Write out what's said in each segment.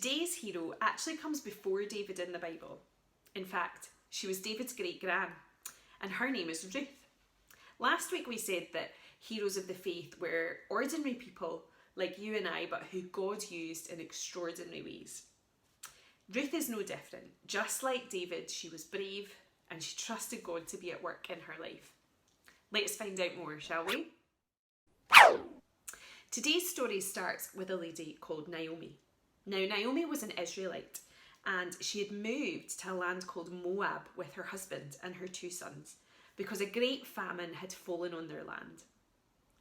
Today's hero actually comes before David in the Bible. In fact, she was David's great-gran, and her name is Ruth. Last week we said that heroes of the faith were ordinary people like you and I, but who God used in extraordinary ways. Ruth is no different. Just like David, she was brave and she trusted God to be at work in her life. Let's find out more, shall we? Today's story starts with a lady called Naomi. Now, Naomi was an Israelite and she had moved to a land called Moab with her husband and her 2 sons because a great famine had fallen on their land.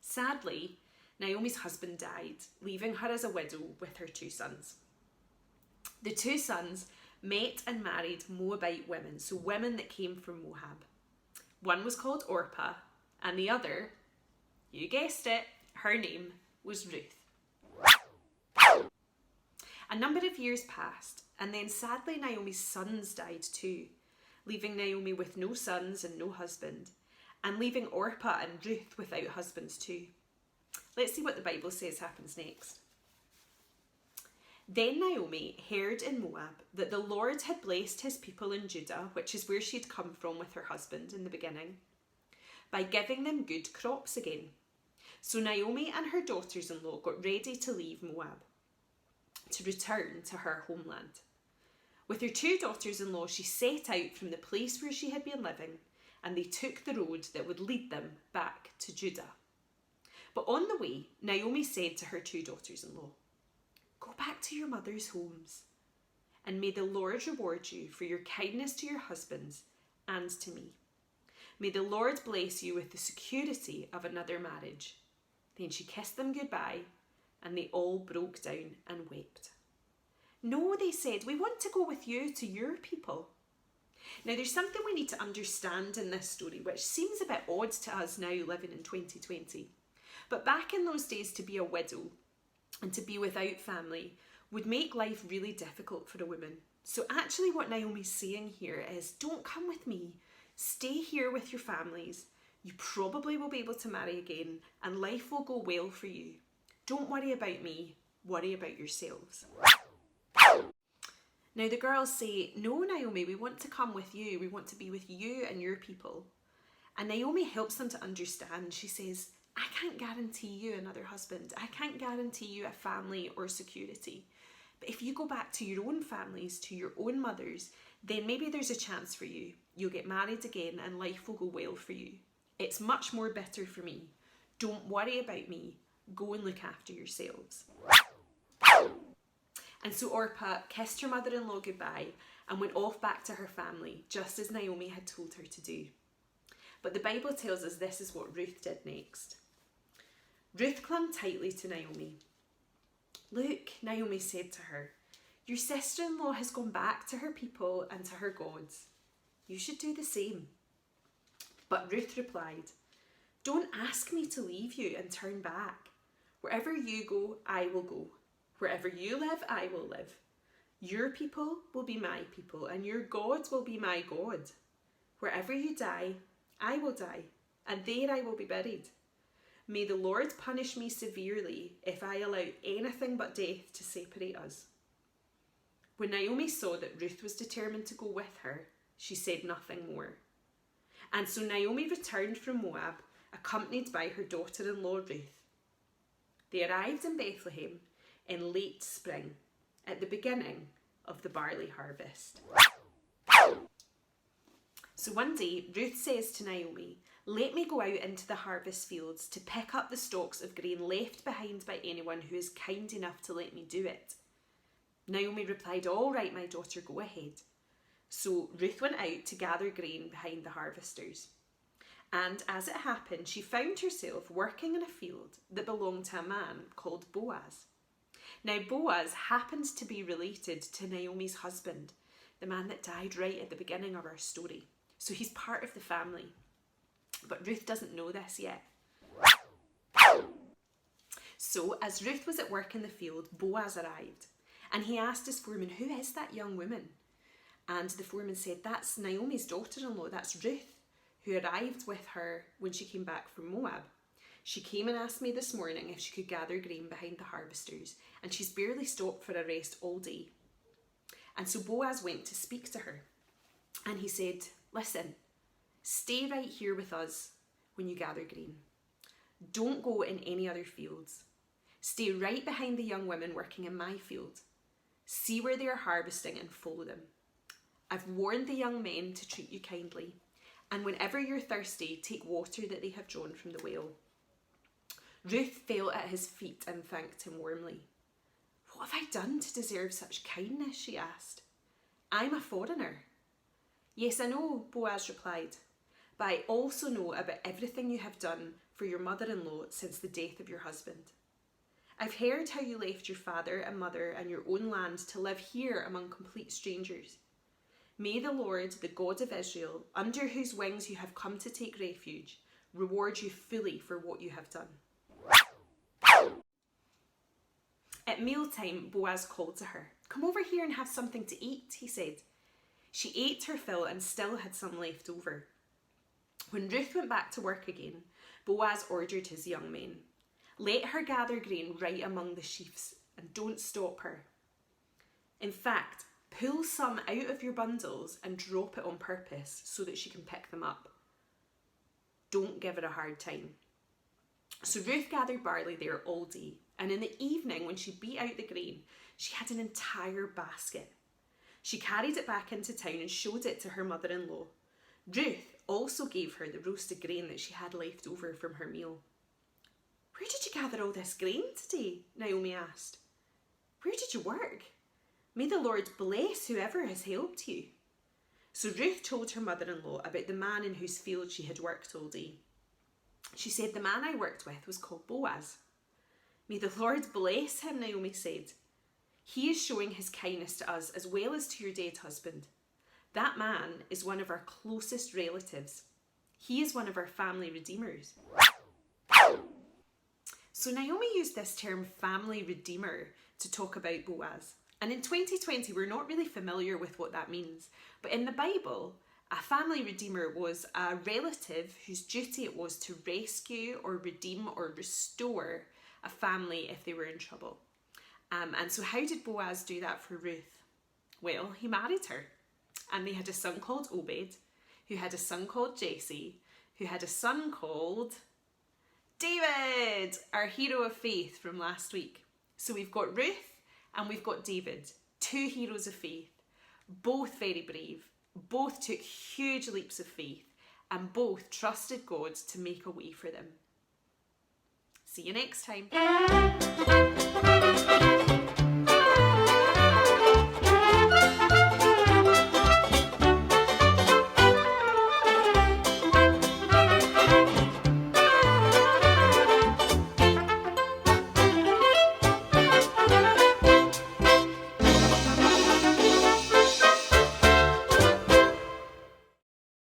Sadly, Naomi's husband died, leaving her as a widow with her 2 sons. The 2 sons met and married Moabite women, so women that came from Moab. One was called Orpah, and the other, you guessed it, her name was Ruth. A number of years passed, and then sadly Naomi's sons died too, leaving Naomi with no sons and no husband, and leaving Orpah and Ruth without husbands too. Let's see what the Bible says happens next. Then Naomi heard in Moab that the Lord had blessed his people in Judah, which is where she'd come from with her husband in the beginning, by giving them good crops again. So Naomi and her daughters-in-law got ready to leave Moab, to return to her homeland. With her 2 daughters-in-law, she set out from the place where she had been living, and they took the road that would lead them back to Judah. But on the way, Naomi said to her 2 daughters-in-law, "Go back to your mother's homes, and may the Lord reward you for your kindness to your husbands and to me. May the Lord bless you with the security of another marriage." Then she kissed them goodbye, and they all broke down and wept. "No," they said, "we want to go with you to your people." Now, there's something we need to understand in this story, which seems a bit odd to us now living in 2020. But back in those days, to be a widow and to be without family would make life really difficult for a woman. So actually what Naomi's saying here is, don't come with me. Stay here with your families. You probably will be able to marry again and life will go well for you. Don't worry about me, worry about yourselves. Now the girls say, "No, Naomi, we want to come with you. We want to be with you and your people." And Naomi helps them to understand. She says, "I can't guarantee you another husband. I can't guarantee you a family or security. But if you go back to your own families, to your own mothers, then maybe there's a chance for you. You'll get married again and life will go well for you. It's much more better for me. Don't worry about me. Go and look after yourselves." And so Orpah kissed her mother-in-law goodbye and went off back to her family, just as Naomi had told her to do. But the Bible tells us this is what Ruth did next. Ruth clung tightly to Naomi. "Look," Naomi said to her, "your sister-in-law has gone back to her people and to her gods. You should do the same." But Ruth replied, "Don't ask me to leave you and turn back. Wherever you go, I will go. Wherever you live, I will live. Your people will be my people, and your God will be my God. Wherever you die, I will die, and there I will be buried. May the Lord punish me severely if I allow anything but death to separate us." When Naomi saw that Ruth was determined to go with her, she said nothing more. And so Naomi returned from Moab, accompanied by her daughter-in-law Ruth. They arrived in Bethlehem in late spring, at the beginning of the barley harvest. So one day, Ruth says to Naomi, "Let me go out into the harvest fields to pick up the stalks of grain left behind by anyone who is kind enough to let me do it." Naomi replied, "All right, my daughter, go ahead." So Ruth went out to gather grain behind the harvesters. And as it happened, she found herself working in a field that belonged to a man called Boaz. Now, Boaz happened to be related to Naomi's husband, the man that died right at the beginning of our story. So he's part of the family. But Ruth doesn't know this yet. So as Ruth was at work in the field, Boaz arrived. And he asked his foreman, "Who is that young woman?" And the foreman said, "That's Naomi's daughter-in-law, that's Ruth, who arrived with her when she came back from Moab. She came and asked me this morning if she could gather grain behind the harvesters, and she's barely stopped for a rest all day." And so Boaz went to speak to her, and he said, "Listen, stay right here with us when you gather grain. Don't go in any other fields. Stay right behind the young women working in my field. See where they are harvesting and follow them. I've warned the young men to treat you kindly, and whenever you're thirsty, take water that they have drawn from the well." Ruth fell at his feet and thanked him warmly. "What have I done to deserve such kindness?" she asked. "I'm a foreigner." "Yes, I know," Boaz replied, "but I also know about everything you have done for your mother-in-law since the death of your husband. I've heard how you left your father and mother and your own land to live here among complete strangers. May the Lord, the God of Israel, under whose wings you have come to take refuge, reward you fully for what you have done." At mealtime, Boaz called to her. "Come over here and have something to eat," he said. She ate her fill and still had some left over. When Ruth went back to work again, Boaz ordered his young men, "Let her gather grain right among the sheaves and don't stop her. In fact, pull some out of your bundles and drop it on purpose so that she can pick them up. Don't give her a hard time." So Ruth gathered barley there all day, and in the evening when she beat out the grain, she had an entire basket. She carried it back into town and showed it to her mother-in-law. Ruth also gave her the roasted grain that she had left over from her meal. "Where did you gather all this grain today?" Naomi asked. "Where did you work? May the Lord bless whoever has helped you." So Ruth told her mother-in-law about the man in whose field she had worked all day. She said, "The man I worked with was called Boaz." "May the Lord bless him," Naomi said. "He is showing his kindness to us as well as to your dead husband. That man is one of our closest relatives. He is one of our family redeemers." So Naomi used this term family redeemer to talk about Boaz. And in 2020, we're not really familiar with what that means. But in the Bible, a family redeemer was a relative whose duty it was to rescue or redeem or restore a family if they were in trouble. And so how did Boaz do that for Ruth? Well, he married her. And they had a son called Obed, who had a son called Jesse, who had a son called David, our hero of faith from last week. So we've got Ruth and we've got David, two heroes of faith, both very brave, both took huge leaps of faith, and both trusted God to make a way for them. See you next time.